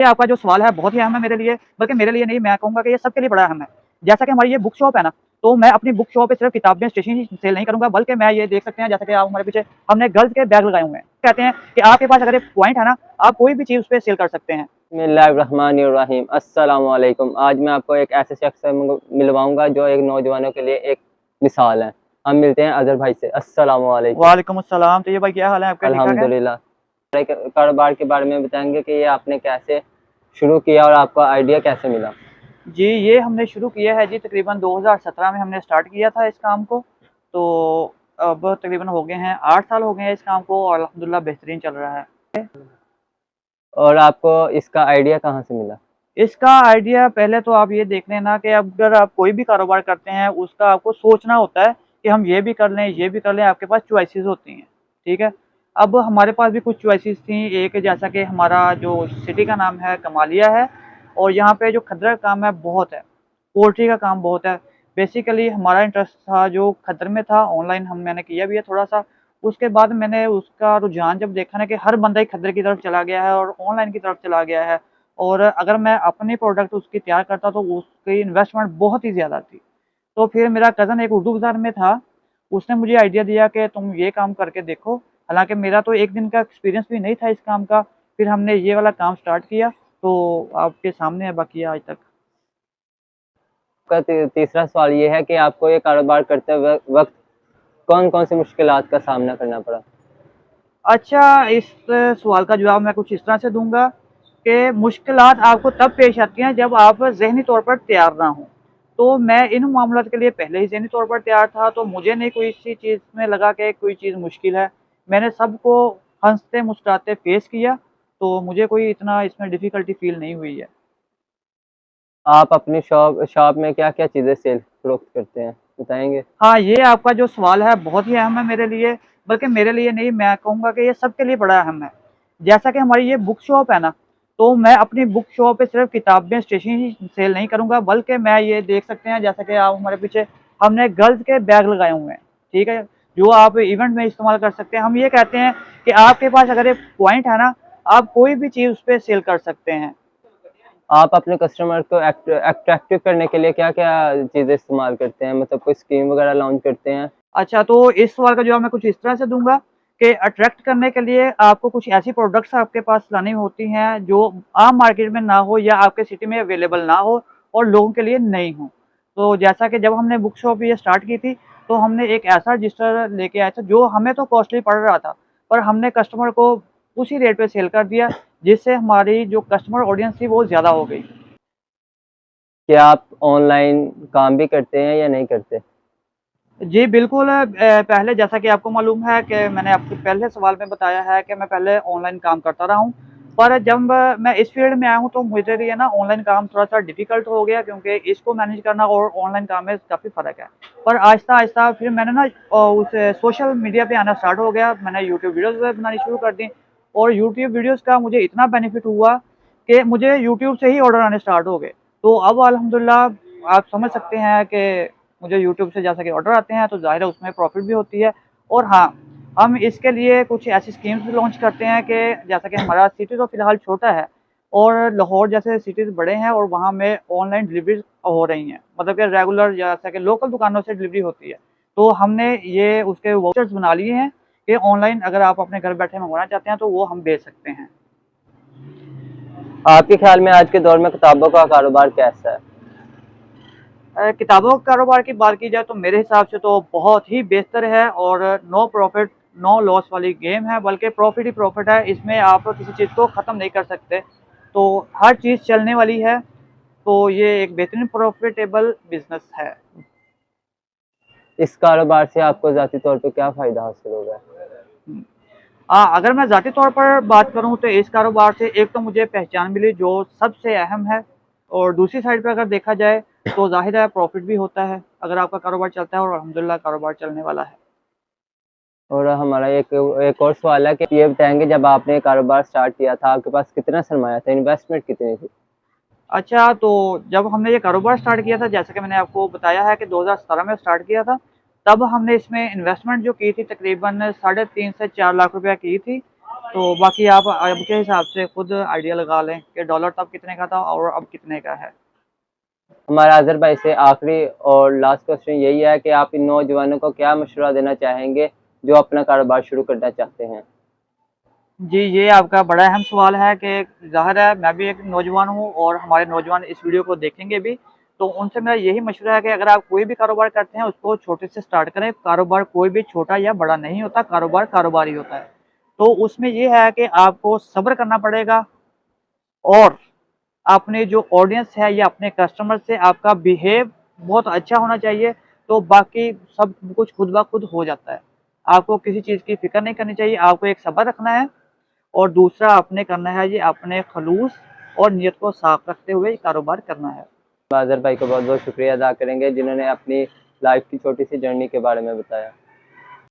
ये आपका जो सवाल है बहुत ही अहम है मेरे लिए, बल्कि मेरे लिए नहीं, मैं कहूँगा कि ये सबके लिए बड़ा अहम है। जैसा कि हमारी ये बुक शॉप है ना, तो मैं अपनी बुक शॉप पे सिर्फ किताबें, स्टेशनरी सेल नहीं करूँगा, बल्कि मैं ये देख सकते हैं जैसा कि आप हमारे पीछे हमने गर्ल्स के बैग लगाए हुए हैं। कहते हैं कि आपके पास अगर एक पॉइंट है ना, आप कोई भी चीज़ उस पे सेल कर सकते हैं। बिस्मिल्लाहिर्रहमानिर्रहीम। अस्सलाम वालेकुम। आज मैं आपको एक ऐसे शख्स से मिलवाऊंगा जो एक नौजवानों के लिए एक मिसाल है। हम मिलते हैं अजहर भाई से। अस्सलाम वालेकुम। वालेकुम अस्सलाम। तो ये भाई क्या हाल है आपका, ठीक-ठाक है? अल्हम्दुलिल्लाह। एक कारोबार के बारे में बताएंगे कि ये आपने कैसे शुरू किया और आपका आइडिया कैसे मिला? जी, ये हमने शुरू किया है जी तकरीबन 2017 में हमने स्टार्ट किया था इस काम को। तो अब तकरीबन हो गए हैं 8 साल हो गए हैं इस काम को और अल्हम्दुलिल्लाह बेहतरीन चल रहा है। और आपको इसका आइडिया कहाँ से मिला? इसका आइडिया पहले तो आप ये देख लेना कि अगर आप कोई भी कारोबार करते हैं, उसका आपको सोचना होता है कि हम ये भी कर लें, ये भी कर लें, आपके पास चॉइसेस होती हैं, ठीक है? अब हमारे पास भी कुछ चॉइसेस थी, एक जैसा कि हमारा जो सिटी का नाम है कमालिया है और यहाँ पे जो खद्दर का काम है बहुत है, पोल्ट्री का काम बहुत है। बेसिकली हमारा इंटरेस्ट था जो खद्दर में था, ऑनलाइन मैंने किया भी है थोड़ा-सा। उसके बाद मैंने उसका रुझान जब देखा ना कि हर बंदा ही खद्दर की तरफ चला गया है और ऑनलाइन की तरफ चला गया है। और अगर मैं अपने प्रोडक्ट उसकी तैयार करता तो उसकी इन्वेस्टमेंट बहुत ही ज़्यादा थी। तो फिर मेरा कज़न एक उर्दू बाज़ार में था, उसने मुझे आइडिया दिया कि तुम ये काम करके देखो। हालाँकि मेरा तो 1 दिन का एक्सपीरियंस भी नहीं था इस काम का, फिर हमने ये वाला काम स्टार्ट किया, तो आपके सामने है बाकी आज तक। का तीसरा सवाल ये है कि आपको ये कारोबार करते वक्त कौन कौन सी मुश्किलात का सामना करना पड़ा? अच्छा, इस सवाल का जवाब मैं कुछ इस तरह से दूँगा कि मुश्किलात आपको तब पेश आती हैं जब आप ज़हनी तौर पर तैयार ना हों। तो मैं इन मामलात के लिए पहले ही ज़हनी तौर पर तैयार था, तो मुझे नहीं कोई सी चीज़ में लगा कि कोई चीज़ मुश्किल है। मैंने सबको हँसते-मुस्कुराते फ़ेस किया, तो मुझे कोई इतना इसमें डिफ़िकल्टी फ़ील नहीं हुई है। आप अपनी शॉप शॉप में क्या-क्या चीज़ें सेल फ़रोख्त करते हैं, बताएँगे? हाँ, ये आपका जो सवाल है बहुत ही अहम है मेरे लिए, बल्कि मेरे लिए नहीं, मैं कहूँगा कि ये सबके लिए बड़ा अहम है। जैसा कि हमारी ये बुक शॉप है ना, तो मैं अपनी बुक शॉप पे सिर्फ़ किताबें, स्टेशनरी सेल नहीं करूँगा, बल्कि मैं ये देख सकते हैं जैसा कि आप हमारे पीछे हमने गर्ल्स के बैग लगाए हुए हैं, ठीक है? जो आप इवेंट में इस्तेमाल कर सकते हैं। हम ये कहते हैं कि आपके पास अगर एक पॉइंट है ना, आप कोई भी चीज़ उस पे सेल कर सकते हैं। आप अपने कस्टमर को अट्रैक्टिव करने के लिए क्या-क्या चीज़ें इस्तेमाल करते हैं? मतलब कोई स्कीम वगैरह लॉन्च करते हैं? अच्छा, तो इस सवाल का जवाब मैं कुछ इस तरह से दूँगा कि अट्रैक्ट करने के लिए आपको कुछ ऐसी प्रोडक्ट्स आपके पास लानी होती हैं, जो आम मार्केट में ना हो या आपके सिटी में अवेलेबल ना हो और लोगों के लिए नई हो। तो जैसा कि जब हमने बुक शॉप ये स्टार्ट की थी, तो हमने एक ऐसा रजिस्टर लेके आए थे, जो हमें तो कॉस्टली पड़ रहा था, पर हमने कस्टमर को उसी रेट पे सेल कर दिया, जिससे हमारी जो कस्टमर ऑडियंस थी, वो ज़्यादा हो गई। क्या आप ऑनलाइन काम भी करते हैं या नहीं करते? जी, बिल्कुल पहले जैसा कि आपको मालूम है कि मैंने आपको पहले सवाल में बताया है कि मैं पहले ऑनलाइन काम करता रहा हूँ। पर जब मैं इस फ़ील्ड में आया हूँ तो मेरे लिए ना ऑनलाइन काम थोड़ा-सा डिफ़िकल्ट हो गया, क्योंकि इसको मैनेज करना और ऑनलाइन काम में काफ़ी फ़र्क है। पर आहिस्ता-आहिस्ता फिर मैंने ना उस सोशल मीडिया पे आना स्टार्ट हो गया, मैंने यूट्यूब वीडियोज़ बनानी शुरू कर दी और यूट्यूब वीडियोज़ का मुझे इतना बेनिफिट हुआ कि मुझे यूट्यूब से ही ऑर्डर आने स्टार्ट हो गए। तो अब अल्हम्दुलिल्लाह आप समझ सकते हैं कि मुझे यूट्यूब से जैसा कि ऑर्डर आते हैं तो ज़ाहिर है उसमें प्रॉफ़िट भी होती है। और हाँ, हम इसके लिए कुछ ऐसी स्कीम्स भी लॉन्च करते हैं कि जैसा कि हमारा सिटी तो फ़िलहाल छोटा है और लाहौर जैसे सिटीज़ बड़े हैं और वहाँ में ऑनलाइन डिलीवरीज़ हो रही हैं। मतलब कि रेगुलर जैसा कि लोकल दुकानों से डिलीवरी होती है। तो हमने ये उसके वाउचर्स बना लिए हैं कि ऑनलाइन अगर आप अपने घर बैठे मँगवाना चाहते हैं तो वो हम भेज सकते हैं। आपके ख़्याल में आज के दौर में किताबों का कारोबार कैसा है? किताबों के कारोबार की बात की जाए तो मेरे हिसाब से तो बहुत ही बेहतर है और नो प्रॉफ़िट नो लॉस वाली गेम है, बल्कि प्रॉफ़िट ही प्रॉफ़िट है। इसमें आप किसी चीज़ को ख़त्म नहीं कर सकते। तो हर चीज़ चलने वाली है, तो ये एक बेहतरीन प्रॉफ़िटेबल बिज़नेस है। इस कारोबार से आपको ज़ाती तौर पे क्या फ़ायदा हासिल होगा? हुँ। अगर मैं ज़ाती तौर पर बात करूँ तो इस कारोबार से एक तो मुझे पहचान मिली जो सबसे अहम है, और दूसरी साइड पे अगर देखा जाए तो ज़ाहिर है प्रॉफ़िट भी होता है, अगर आपका कारोबार चलता है और अल्हम्दुलिल्लाह कारोबार चलने वाला है। और और हमारा एक एक और सवाल है कि ये बताएँगे जब आपने कारोबार स्टार्ट किया था, आपके पास कितना सरमाया था? इन्वेस्टमेंट कितनी थी? अच्छा, तो जब हमने ये कारोबार स्टार्ट किया था, जैसा कि मैंने आपको बताया है कि 2017 में स्टार्ट किया था, तब हमने इसमें इन्वेस्टमेंट जो की थी तकरीबन साढ़े 3 से 4 लाख रुपया की थी। तो बाकी आप आपके हिसाब से खुद आइडिया लगा लें कि डॉलर तब कितने का था और अब कितने का है। हमारा अज़हर भाई से आखिरी और लास्ट क्वेश्चन यही है कि आप इन नौजवानों को क्या मशवरा देना चाहेंगे जो अपना कारोबार शुरू करना चाहते हैं? जी, ये आपका बड़ा अहम सवाल है कि ज़ाहिर है मैं भी एक नौजवान हूँ और हमारे नौजवान इस वीडियो को देखेंगे भी। तो उनसे मेरा यही मशवरा है कि अगर आप कोई भी कारोबार करते हैं उसको छोटे से स्टार्ट करें। कारोबार कोई भी छोटा या बड़ा नहीं होता, कारोबार कारोबार ही होता है। तो उसमें ये है कि आपको सब्र करना पड़ेगा और अपने जो ऑडियंस है या अपने कस्टमर से आपका बिहेव बहुत अच्छा होना चाहिए, तो बाकी सब कुछ खुद ब खुद हो जाता है। आपको किसी चीज़ की फ़िक्र नहीं करनी चाहिए, आपको एक सब्र रखना है और दूसरा आपने करना है ये अपने खलूस और नीयत को साफ रखते हुए कारोबार करना है। अज़हर भाई का बहुत बहुत शुक्रिया अदा करेंगे जिन्होंने अपनी लाइफ की छोटी सी जर्नी के बारे में बताया।